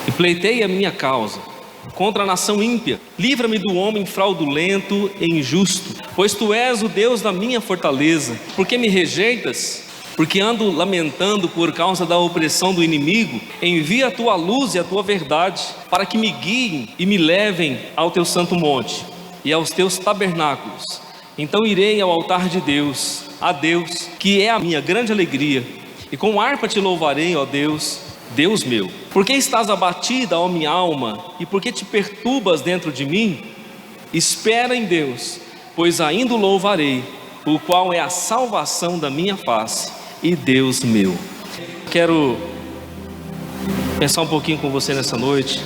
e pleitei a minha causa contra a nação ímpia. Livra-me do homem fraudulento e injusto, pois tu és o Deus da minha fortaleza. Por que me rejeitas? Porque ando lamentando por causa da opressão do inimigo. Envia a tua luz e a tua verdade, para que me guiem e me levem ao teu santo monte e aos teus tabernáculos. Então irei ao altar de Deus, a Deus, que é a minha grande alegria, e com harpa te louvarei, ó Deus, Deus meu. Por que estás abatida, ó minha alma, e por que te perturbas dentro de mim? Espera em Deus, pois ainda o louvarei, o qual é a salvação da minha face e Deus meu. Quero pensar um pouquinho com você nessa noite,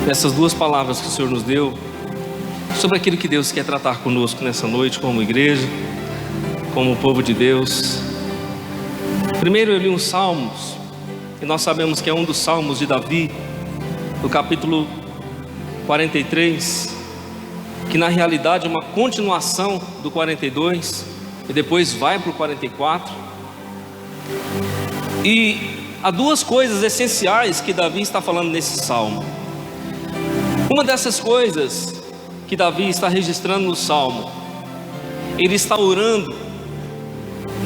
nessas duas palavras que o Senhor nos deu, sobre aquilo que Deus quer tratar conosco nessa noite, como igreja, como povo de Deus. Primeiro eu li uns salmos, e nós sabemos que é um dos salmos de Davi, do capítulo 43, que na realidade é uma continuação do 42, e depois vai para o 44. E há duas coisas essenciais que Davi está falando nesse salmo. Uma dessas coisas que Davi está registrando no salmo, ele está orando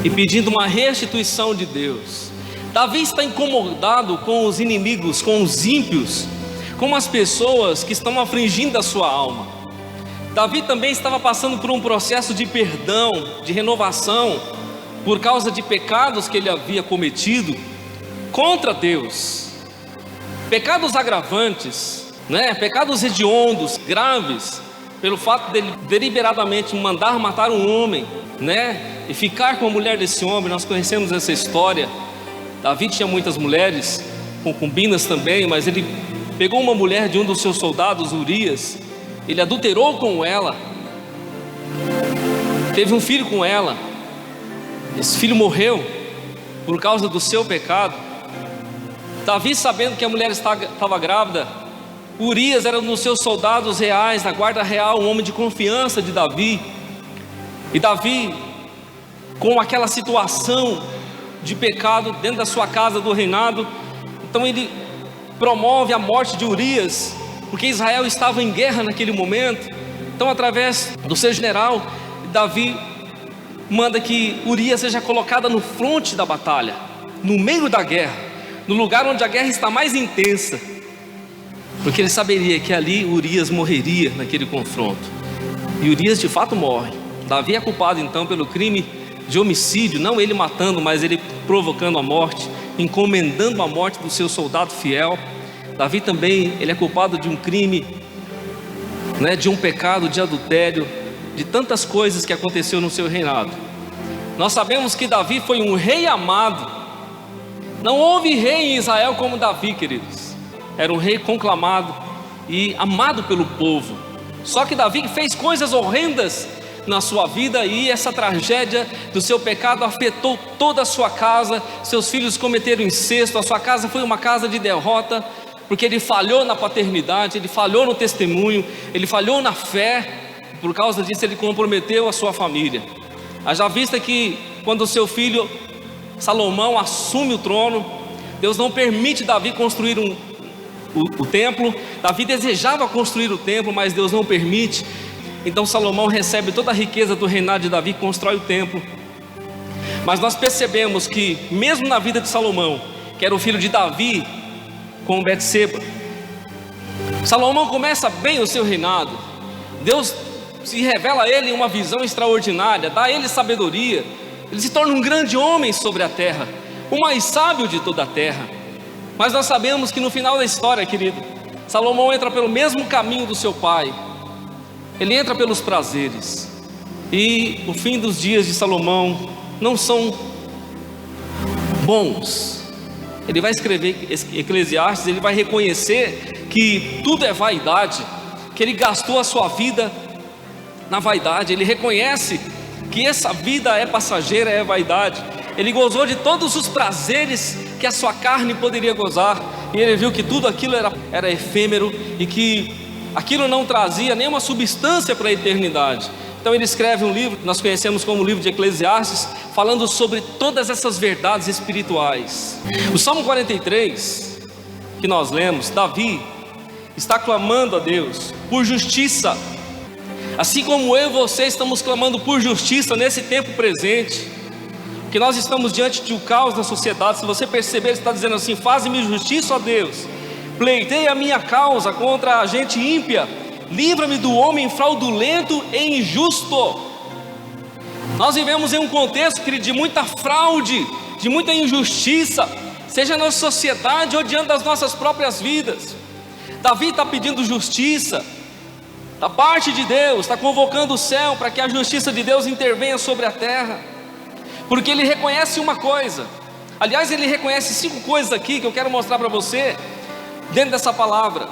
e pedindo uma restituição de Deus. Davi está incomodado com os inimigos, com os ímpios, com as pessoas que estão afligindo a sua alma. Davi também estava passando por um processo de perdão, de renovação, por causa de pecados que ele havia cometido contra Deus, pecados agravantes, pecados hediondos, graves, pelo fato dele deliberadamente mandar matar um homem, e ficar com a mulher desse homem. Nós conhecemos essa história. Davi tinha muitas mulheres, concubinas também, mas ele pegou uma mulher de um dos seus soldados, Urias, ele adulterou com ela, teve um filho com ela. Esse filho morreu por causa do seu pecado. Davi, sabendo que a mulher estava grávida, Urias era um dos seus soldados reais, da guarda real, um homem de confiança de Davi. E Davi, com aquela situação de pecado dentro da sua casa do reinado, então ele promove a morte de Urias, porque Israel estava em guerra naquele momento. Então, através do seu general, Davi manda que Urias seja colocada no fronte da batalha, no meio da guerra, no lugar onde a guerra está mais intensa, porque ele saberia que ali Urias morreria naquele confronto. E Urias de fato morre. Davi é culpado então pelo crime de homicídio, não ele matando, mas ele provocando a morte, encomendando a morte do seu soldado fiel. Davi também, ele é culpado de um crime, de um pecado de adultério, de tantas coisas que aconteceu no seu reinado. Nós sabemos que Davi foi um rei amado. Não houve rei em Israel como Davi, queridos. Era um rei conclamado e amado pelo povo. Só que Davi fez coisas horrendas na sua vida, e essa tragédia do seu pecado afetou toda a sua casa. Seus filhos cometeram incesto, a sua casa foi uma casa de derrota, porque ele falhou na paternidade, ele falhou no testemunho, ele falhou na fé. Por causa disso ele comprometeu a sua família. Haja vista que quando o seu filho Salomão assume o trono, Deus não permite Davi construir o templo. Davi desejava construir o templo, mas Deus não permite. Então Salomão recebe toda a riqueza do reinado de Davi e constrói o templo. Mas nós percebemos que mesmo na vida de Salomão, que era o filho de Davi com Betseba, Salomão começa bem o seu reinado. Deus se revela a ele em uma visão extraordinária, dá a ele sabedoria. Ele se torna um grande homem sobre a terra, o mais sábio de toda a terra. Mas nós sabemos que no final da história, querido, Salomão entra pelo mesmo caminho do seu pai. Ele entra pelos prazeres. E o fim dos dias de Salomão não são bons. Ele vai escrever Eclesiastes, ele vai reconhecer que tudo é vaidade, que ele gastou a sua vida na vaidade. Ele reconhece que essa vida é passageira, é vaidade. Ele gozou de todos os prazeres que a sua carne poderia gozar, e ele viu que tudo aquilo era efêmero, e que aquilo não trazia nenhuma substância para a eternidade. Então ele escreve um livro que nós conhecemos como o livro de Eclesiastes, falando sobre todas essas verdades espirituais. O Salmo 43, que nós lemos, Davi está clamando a Deus por justiça, assim como eu e você estamos clamando por justiça nesse tempo presente, que nós estamos diante de um caos na sociedade. Se você perceber, ele está dizendo assim: faze-me justiça, ó Deus, pleiteia a minha causa contra a gente ímpia, livra-me do homem fraudulento e injusto. Nós vivemos em um contexto, querido, de muita fraude, de muita injustiça, seja na sociedade ou diante das nossas próprias vidas. Davi está pedindo justiça da parte de Deus, está convocando o céu para que a justiça de Deus intervenha sobre a terra, porque ele reconhece uma coisa. Aliás, ele reconhece 5 coisas aqui que eu quero mostrar para você dentro dessa palavra,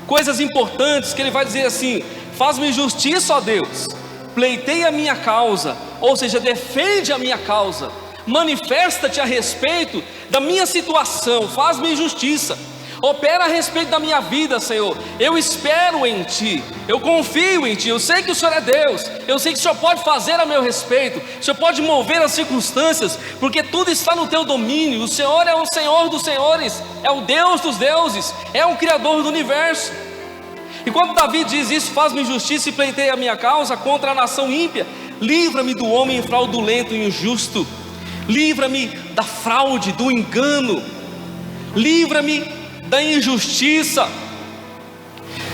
coisas importantes que ele vai dizer assim: faz-me justiça, ó Deus, pleiteia a minha causa, ou seja, defende a minha causa, manifesta-te a respeito da minha situação, faz-me justiça, opera a respeito da minha vida, Senhor. Eu espero em Ti, eu confio em Ti, eu sei que o Senhor é Deus, eu sei que o Senhor pode fazer a meu respeito, o Senhor pode mover as circunstâncias, porque tudo está no Teu domínio. O Senhor é o Senhor dos senhores, é o Deus dos deuses, é o Criador do universo. E quando Davi diz isso, faz-me justiça e pleiteia a minha causa contra a nação ímpia, livra-me do homem fraudulento e injusto, livra-me da fraude, do engano, livra-me da injustiça.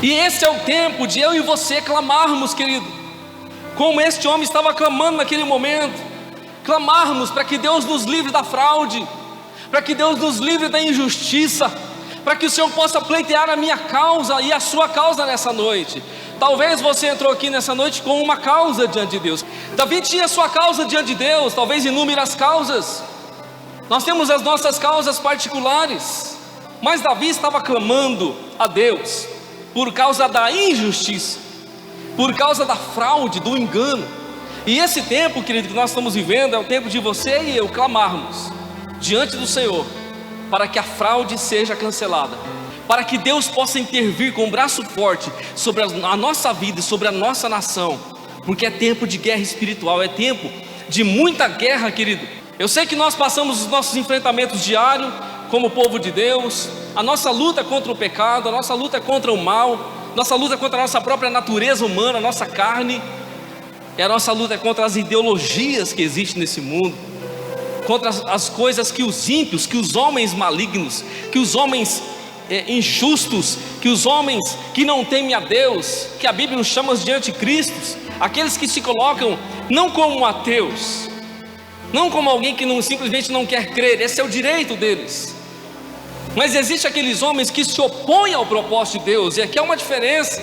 E esse é o tempo de eu e você clamarmos, querido, como este homem estava clamando naquele momento, clamarmos para que Deus nos livre da fraude, para que Deus nos livre da injustiça, para que o Senhor possa pleitear a minha causa e a sua causa nessa noite. Talvez você entrou aqui nessa noite com uma causa diante de Deus. Davi tinha a sua causa diante de Deus, talvez inúmeras causas. Nós temos as nossas causas particulares, mas Davi estava clamando a Deus por causa da injustiça, por causa da fraude, do engano. E esse tempo, querido, que nós estamos vivendo é o tempo de você e eu clamarmos diante do Senhor para que a fraude seja cancelada, para que Deus possa intervir com um braço forte sobre a nossa vida e sobre a nossa nação, porque é tempo de guerra espiritual, é tempo de muita guerra, querido. Eu sei que nós passamos os nossos enfrentamentos diários como povo de Deus, a nossa luta contra o pecado, a nossa luta contra o mal, nossa luta contra a nossa própria natureza humana, a nossa carne, e a nossa luta é contra as ideologias que existem nesse mundo, contra as coisas que os ímpios, que os homens malignos, que os homens injustos, que os homens que não temem a Deus, que a Bíblia chama de anticristos, aqueles que se colocam não como ateus, não como alguém que simplesmente não quer crer, esse é o direito deles. Mas existe aqueles homens que se opõem ao propósito de Deus, e aqui há uma diferença.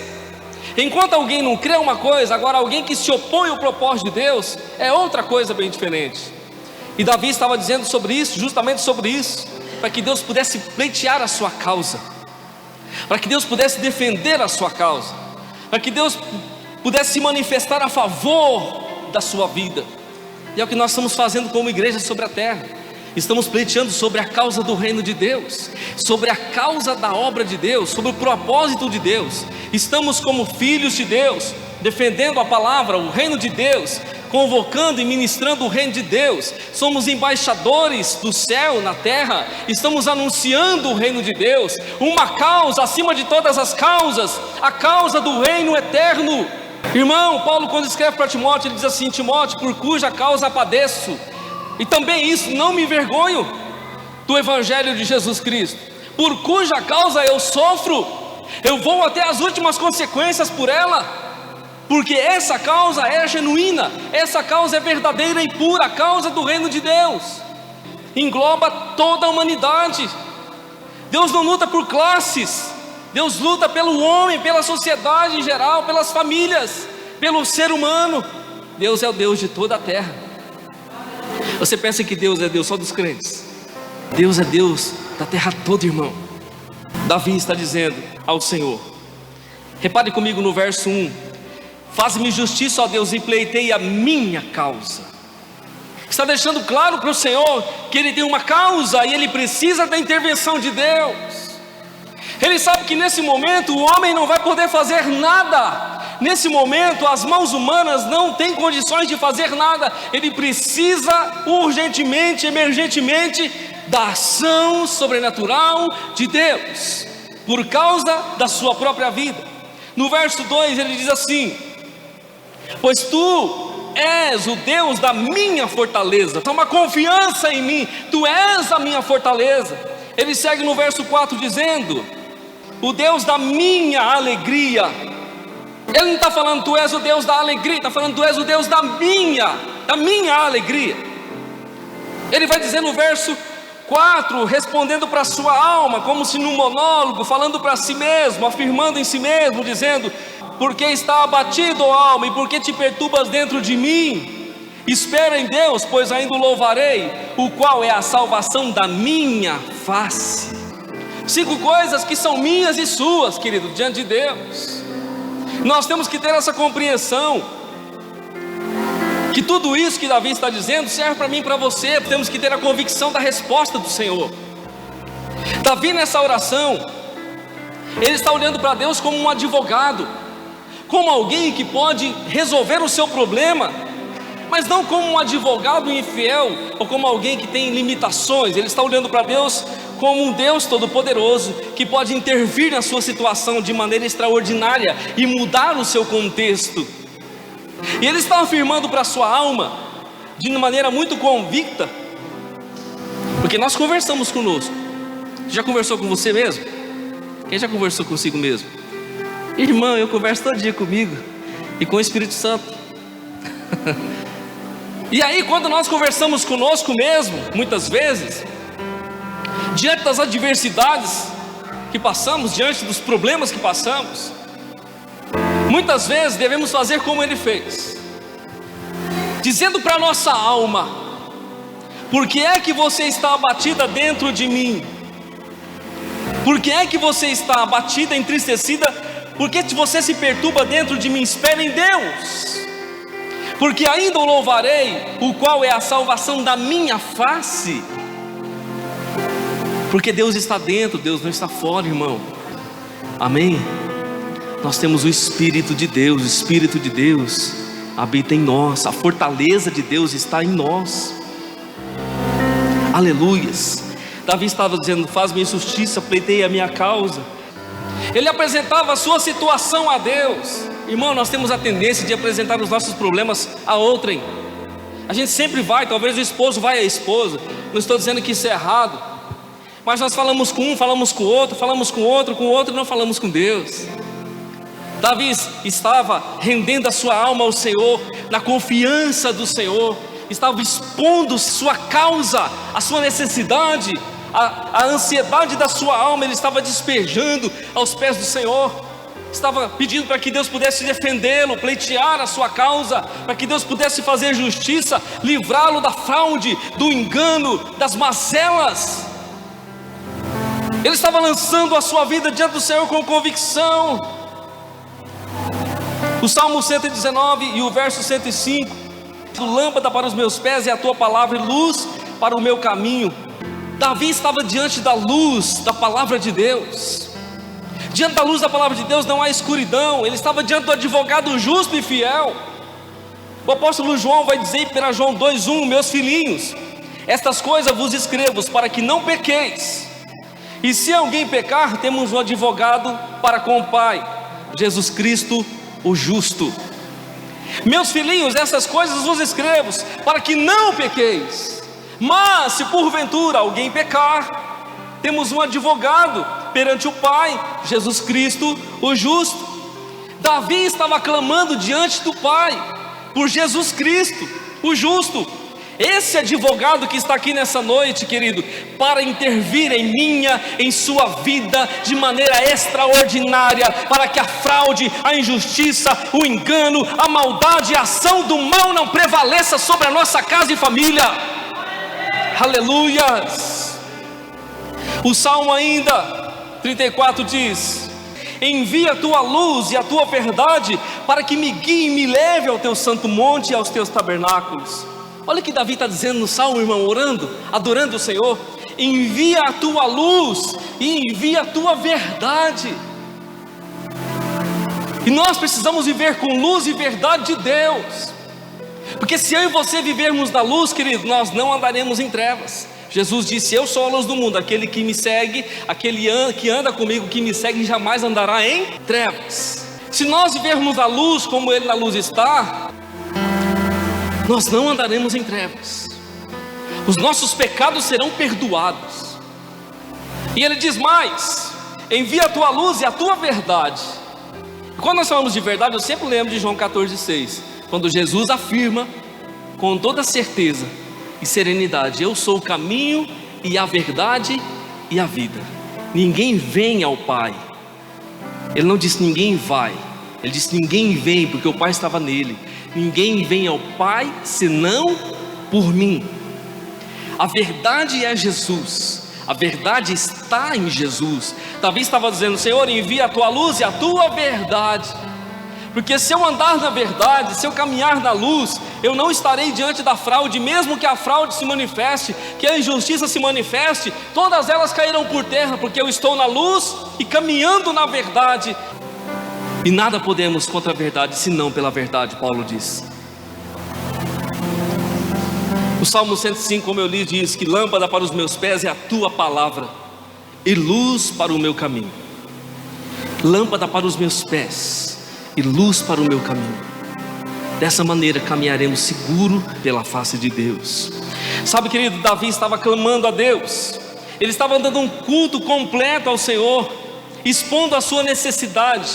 Enquanto alguém não crê uma coisa, agora alguém que se opõe ao propósito de Deus é outra coisa bem diferente. E Davi estava dizendo sobre isso, justamente sobre isso, para que Deus pudesse pleitear a sua causa, para que Deus pudesse defender a sua causa, para que Deus pudesse se manifestar a favor da sua vida. E é o que nós estamos fazendo como igreja sobre a terra. Estamos pleiteando sobre a causa do reino de Deus, sobre a causa da obra de Deus, sobre o propósito de Deus. Estamos como filhos de Deus, defendendo a palavra, o reino de Deus, convocando e ministrando o reino de Deus. Somos embaixadores do céu na terra, estamos anunciando o reino de Deus, uma causa acima de todas as causas, a causa do reino eterno. Irmão, Paulo, quando escreve para Timóteo, ele diz assim: Timóteo, por cuja causa padeço, e também isso, não me envergonho do evangelho de Jesus Cristo, por cuja causa eu sofro, eu vou até as últimas consequências por ela, porque essa causa é genuína, essa causa é verdadeira e pura, a causa do reino de Deus, engloba toda a humanidade. Deus não luta por classes, Deus luta pelo homem, pela sociedade em geral, pelas famílias, pelo ser humano. Deus é o Deus de toda a terra. Você pensa que Deus é Deus só dos crentes? Deus é Deus da terra toda, irmão. Davi está dizendo ao Senhor, repare comigo no verso 1: faz-me justiça, ó Deus, e pleitei a minha causa. Está deixando claro para o Senhor que ele tem uma causa e ele precisa da intervenção de Deus. Ele sabe que nesse momento o homem não vai poder fazer nada. Nesse momento as mãos humanas não têm condições de fazer nada. Ele precisa urgentemente, emergentemente da ação sobrenatural de Deus, por causa da sua própria vida. No verso 2 ele diz assim: pois tu és o Deus da minha fortaleza. Há uma confiança em mim, tu és a minha fortaleza. Ele segue no verso 4 dizendo: o Deus da minha alegria. Ele não está falando tu és o Deus da alegria, está falando tu és o Deus da minha alegria. Ele vai dizer no verso 4, respondendo para a sua alma, como se num monólogo, falando para si mesmo, afirmando em si mesmo, dizendo: porque está abatido, ó alma, e porque te perturbas dentro de mim? Espera em Deus, pois ainda o louvarei, o qual é a salvação da minha face. 5 coisas que são minhas e suas, querido, diante de Deus. Nós temos que ter essa compreensão, que tudo isso que Davi está dizendo serve para mim e para você. Temos que ter a convicção da resposta do Senhor. Davi, nessa oração, ele está olhando para Deus como um advogado, como alguém que pode resolver o seu problema, mas não como um advogado infiel, ou como alguém que tem limitações. Ele está olhando para Deus como um Deus todo-poderoso, que pode intervir na sua situação de maneira extraordinária e mudar o seu contexto. E ele está afirmando para a sua alma, de maneira muito convicta, porque nós conversamos conosco. Já conversou com você mesmo? Quem já conversou consigo mesmo? Irmão, eu converso todo dia comigo e com o Espírito Santo. E aí, quando nós conversamos conosco mesmo, muitas vezes, diante das adversidades que passamos, diante dos problemas que passamos, muitas vezes devemos fazer como ele fez, dizendo para a nossa alma: por que é que você está abatida dentro de mim? Por que é que você está abatida, entristecida? Por que você se perturba dentro de mim? Espera em Deus, porque ainda o louvarei, o qual é a salvação da minha face. Porque Deus está dentro, Deus não está fora, irmão. Amém? Nós temos o Espírito de Deus, o Espírito de Deus habita em nós, a fortaleza de Deus está em nós. Aleluias. Davi estava dizendo: faz-me justiça, pleiteia a minha causa. Ele apresentava a sua situação a Deus. Irmão, nós temos a tendência de apresentar os nossos problemas a outrem. A gente sempre vai, talvez o esposo vai à esposa. Não estou dizendo que isso é errado, mas nós falamos com um, falamos com o outro, falamos com o outro e não falamos com Deus. Davi estava rendendo a sua alma ao Senhor, na confiança do Senhor, estava expondo sua causa, a sua necessidade, a ansiedade da sua alma, ele estava despejando aos pés do Senhor, estava pedindo para que Deus pudesse defendê-lo, pleitear a sua causa, para que Deus pudesse fazer justiça, livrá-lo da fraude, do engano, das mazelas. Ele estava lançando a sua vida diante do Senhor com convicção. O Salmo 119 e o verso 105: lâmpada para os meus pés é a tua palavra e luz para o meu caminho. Davi estava diante da luz da palavra de Deus. Diante da luz da palavra de Deus não há escuridão. Ele estava diante do advogado justo e fiel. O apóstolo João vai dizer em 1 João 2:1: meus filhinhos, estas coisas vos escrevo para que não pequeis. E se alguém pecar, temos um advogado para com o Pai, Jesus Cristo o justo. Meus filhinhos, essas coisas vos escrevo para que não pequeis. Mas se porventura alguém pecar, temos um advogado perante o Pai, Jesus Cristo o justo. Davi estava clamando diante do Pai por Jesus Cristo o justo. Esse advogado que está aqui nessa noite, querido, para intervir em minha, em sua vida de maneira extraordinária, para que a fraude, a injustiça, o engano, a maldade, a ação do mal não prevaleça sobre a nossa casa e família. Aleluias. O Salmo ainda 34 diz: envia a tua luz e a tua verdade, para que me guie e me leve ao teu santo monte e aos teus tabernáculos. Olha o que Davi está dizendo no Salmo, irmão, orando, adorando o Senhor. Envia a tua luz e envia a tua verdade. E nós precisamos viver com luz e verdade de Deus, porque se eu e você vivermos na luz, querido, nós não andaremos em trevas. Jesus disse: eu sou a luz do mundo, aquele que me segue, aquele que anda comigo, que me segue, jamais andará em trevas. Se nós vivermos a luz como Ele na luz está, nós não andaremos em trevas, os nossos pecados serão perdoados. E Ele diz mais: envia a tua luz e a tua verdade. E quando nós falamos de verdade, eu sempre lembro de João 14,6, quando Jesus afirma com toda certeza e serenidade: eu sou o caminho e a verdade e a vida, ninguém vem ao Pai. Ele não disse ninguém vai, Ele disse ninguém vem, porque o Pai estava nele. Ninguém vem ao Pai senão por mim. A verdade é Jesus, a verdade está em Jesus. Davi estava dizendo: Senhor, envia a tua luz e a tua verdade, porque se eu andar na verdade, se eu caminhar na luz, eu não estarei diante da fraude. Mesmo que a fraude se manifeste, que a injustiça se manifeste, todas elas cairão por terra, porque eu estou na luz e caminhando na verdade. E nada podemos contra a verdade, senão pela verdade, Paulo diz. O Salmo 105, como eu li, diz que lâmpada para os meus pés é a tua palavra e luz para o meu caminho. Lâmpada para os meus pés e luz para o meu caminho. Dessa maneira caminharemos seguro pela face de Deus. Sabe, querido, Davi estava clamando a Deus. Ele estava dando um culto completo ao Senhor, expondo a sua necessidade.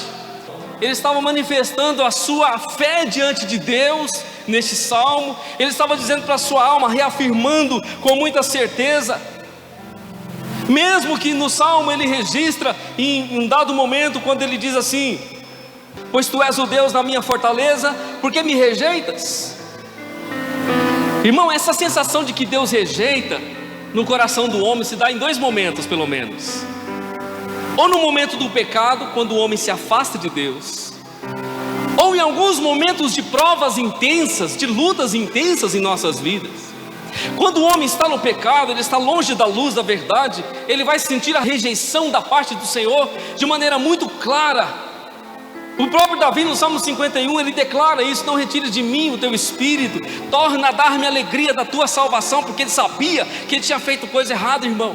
Ele estava manifestando a sua fé diante de Deus neste salmo. Ele estava dizendo para a sua alma, reafirmando com muita certeza. Mesmo que no salmo ele registra em um dado momento, quando ele diz assim: pois tu és o Deus da minha fortaleza, por que me rejeitas? Irmão, essa sensação de que Deus rejeita no coração do homem se dá em dois momentos, pelo menos. Ou no momento do pecado, quando o homem se afasta de Deus, ou em alguns momentos de provas intensas, de lutas intensas em nossas vidas. Quando o homem está no pecado, ele está longe da luz da verdade, ele vai sentir a rejeição da parte do Senhor de maneira muito clara. O próprio Davi no Salmo 51, ele declara isso: não retires de mim o teu espírito, torna a dar-me a alegria da tua salvação, porque ele sabia que ele tinha feito coisa errada, irmão.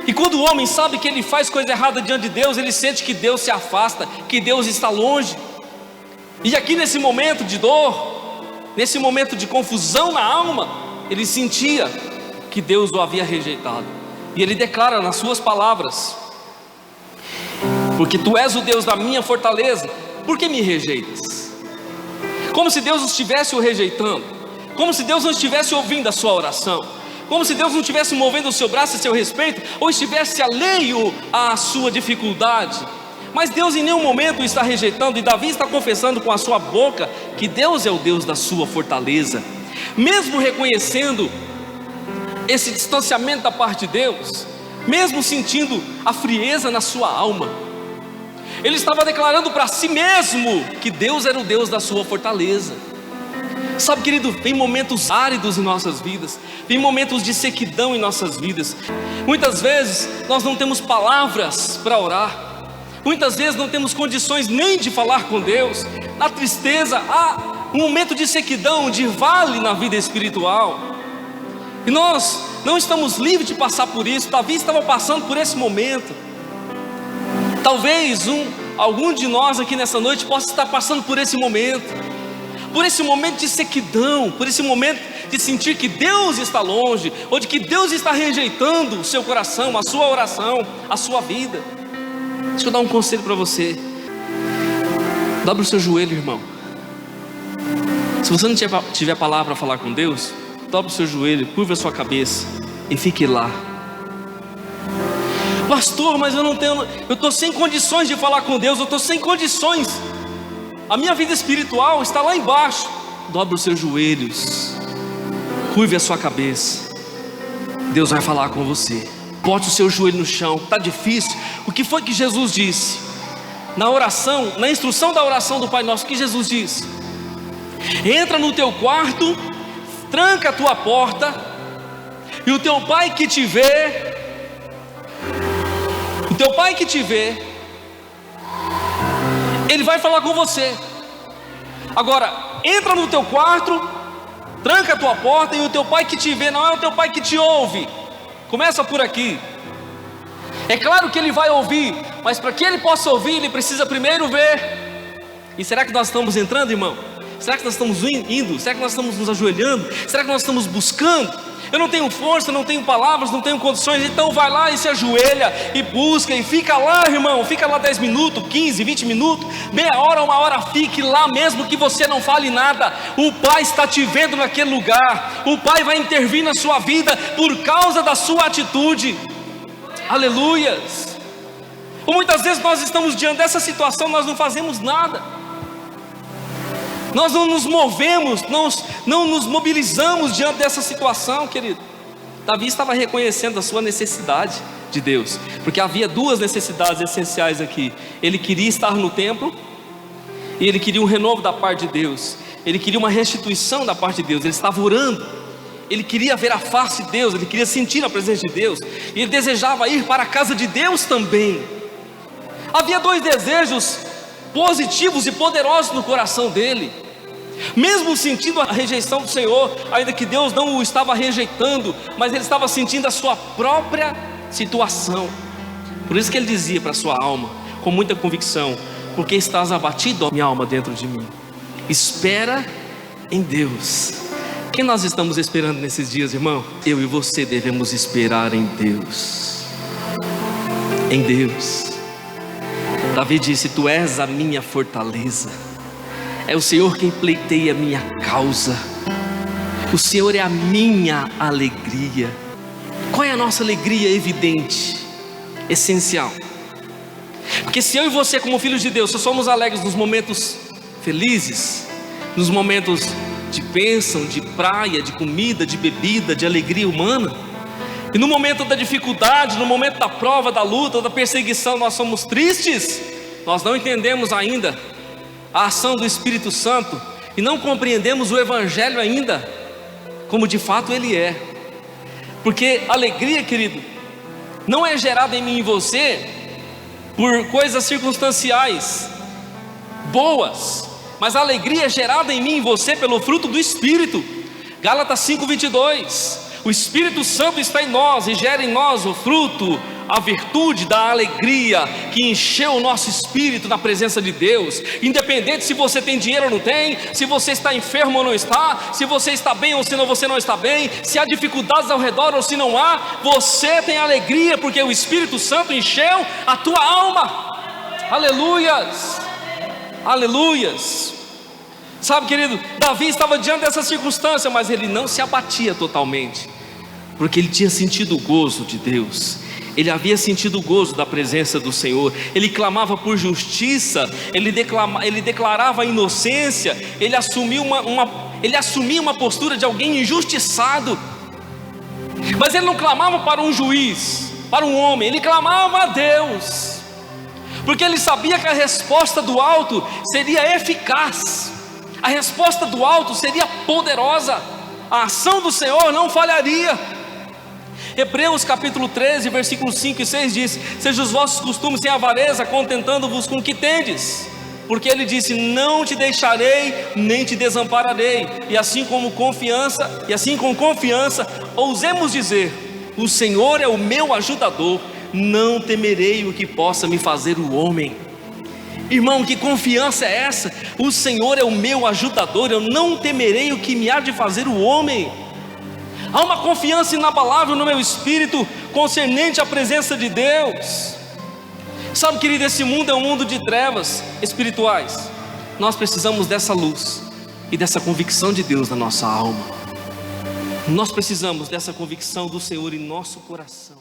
E quando o homem sabe que ele faz coisa errada diante de Deus, ele sente que Deus se afasta, que Deus está longe. E aqui nesse momento de dor, nesse momento de confusão na alma, ele sentia que Deus o havia rejeitado. E ele declara nas suas palavras: porque tu és o Deus da minha fortaleza, por que me rejeitas? Como se Deus estivesse o rejeitando, como se Deus não estivesse ouvindo a sua oração, como se Deus não estivesse movendo o seu braço a seu respeito, ou estivesse alheio à sua dificuldade. Mas Deus em nenhum momento o está rejeitando, e Davi está confessando com a sua boca que Deus é o Deus da sua fortaleza. Mesmo reconhecendo esse distanciamento da parte de Deus, mesmo sentindo a frieza na sua alma, ele estava declarando para si mesmo que Deus era o Deus da sua fortaleza. Sabe, querido, tem momentos áridos em nossas vidas, tem momentos de sequidão em nossas vidas. Muitas vezes nós não temos palavras para orar, muitas vezes não temos condições nem de falar com Deus. Na tristeza há um momento de sequidão, de vale na vida espiritual, e nós não estamos livres de passar por isso. Davi estava passando por esse momento. Talvez algum de nós aqui nessa noite possa estar passando por esse momento de sequidão, por esse momento de sentir que Deus está longe, ou de que Deus está rejeitando o seu coração, a sua oração, a sua vida. Deixa eu dar um conselho para você. Dobre o seu joelho, irmão. Se você não tiver palavra para falar com Deus, dobre o seu joelho, curva a sua cabeça e fique lá. Pastor, mas eu estou sem condições de falar com Deus, eu estou sem condições. A minha vida espiritual está lá embaixo. Dobre os seus joelhos, curve a sua cabeça, Deus vai falar com você. Bote o seu joelho no chão. Está difícil? O que foi que Jesus disse? Na oração, na instrução da oração do Pai Nosso, o que Jesus disse? Entra no teu quarto, tranca a tua porta, e o teu pai que te vê, ele vai falar com você. Agora, entra no teu quarto, Tranca a tua porta, e o teu pai que te vê não é o teu pai que te ouve. Começa por aqui. É claro que ele vai ouvir, mas para que ele possa ouvir, ele precisa primeiro ver. E será que nós estamos entrando, irmão? Será que nós estamos indo? Será que nós estamos nos ajoelhando? Será que nós estamos buscando? Eu não tenho força, não tenho palavras, não tenho condições. Então vai lá e se ajoelha e busca, e fica lá, irmão. Fica lá 10 minutos, 15, 20 minutos, meia hora, uma hora. Fique lá mesmo que você não fale nada. O Pai está te vendo naquele lugar. O Pai vai intervir na sua vida por causa da sua atitude. Aleluias. Ou muitas vezes nós estamos diante dessa situação, nós não fazemos nada, nós não nos movemos, não nos mobilizamos diante dessa situação, querido. Davi estava reconhecendo a sua necessidade de Deus, porque havia duas necessidades essenciais aqui. Ele queria estar no templo, e ele queria um renovo da parte de Deus. Ele queria uma restituição da parte de Deus. Ele estava orando, ele queria ver a face de Deus, ele queria sentir a presença de Deus, e ele desejava ir para a casa de Deus também. Havia dois desejos positivos e poderosos no coração dele. Mesmo sentindo a rejeição do Senhor, ainda que Deus não o estava rejeitando, mas ele estava sentindo a sua própria situação. Por isso que ele dizia para a sua alma, com muita convicção: porque estás abatido, ó minha alma, dentro de mim? Espera em Deus. Quem nós estamos esperando nesses dias, irmão? Eu e você devemos esperar em Deus. Em Deus. Davi disse: tu és a minha fortaleza, é o Senhor quem pleiteia a minha causa, o Senhor é a minha alegria. Qual é a nossa alegria evidente, essencial? Porque se eu e você, como filhos de Deus, só somos alegres nos momentos felizes, nos momentos de bênção, de praia, de comida, de bebida, de alegria humana, e no momento da dificuldade, no momento da prova, da luta, da perseguição, nós somos tristes, nós não entendemos ainda a ação do Espírito Santo, e não compreendemos o Evangelho ainda, como de fato ele é. Porque alegria, querido, não é gerada em mim e em você por coisas circunstanciais boas, mas a alegria é gerada em mim e em você pelo fruto do Espírito. Gálatas 5:22. O Espírito Santo está em nós e gera em nós o fruto, a virtude da alegria que encheu o nosso espírito na presença de Deus. Independente se você tem dinheiro ou não tem, se você está enfermo ou não está, se você está bem ou se não, você não está bem, se há dificuldades ao redor ou se não há, você tem alegria porque o Espírito Santo encheu a tua alma. Aleluias, aleluias. Sabe, querido, Davi estava diante dessa circunstância, mas ele não se abatia totalmente, porque ele tinha sentido o gozo de Deus. Ele havia sentido o gozo da presença do Senhor. Ele clamava por justiça, ele declarava a inocência, ele assumia uma postura de alguém injustiçado. Mas ele não clamava para um juiz, para um homem, ele clamava a Deus, porque ele sabia que a resposta do alto seria eficaz, a resposta do alto seria poderosa, a ação do Senhor não falharia. Hebreus capítulo 13, versículos 5 e 6 diz: seja os vossos costumes sem avareza, contentando-vos com o que tendes, porque ele disse: não te deixarei, nem te desampararei. E assim com confiança, ousemos dizer: o Senhor é o meu ajudador, não temerei o que possa me fazer o homem. Irmão, que confiança é essa? O Senhor é o meu ajudador, eu não temerei o que me há de fazer o homem. Há uma confiança inabalável no meu espírito concernente à presença de Deus. Sabe, querido, esse mundo é um mundo de trevas espirituais. Nós precisamos dessa luz e dessa convicção de Deus na nossa alma. Nós precisamos dessa convicção do Senhor em nosso coração.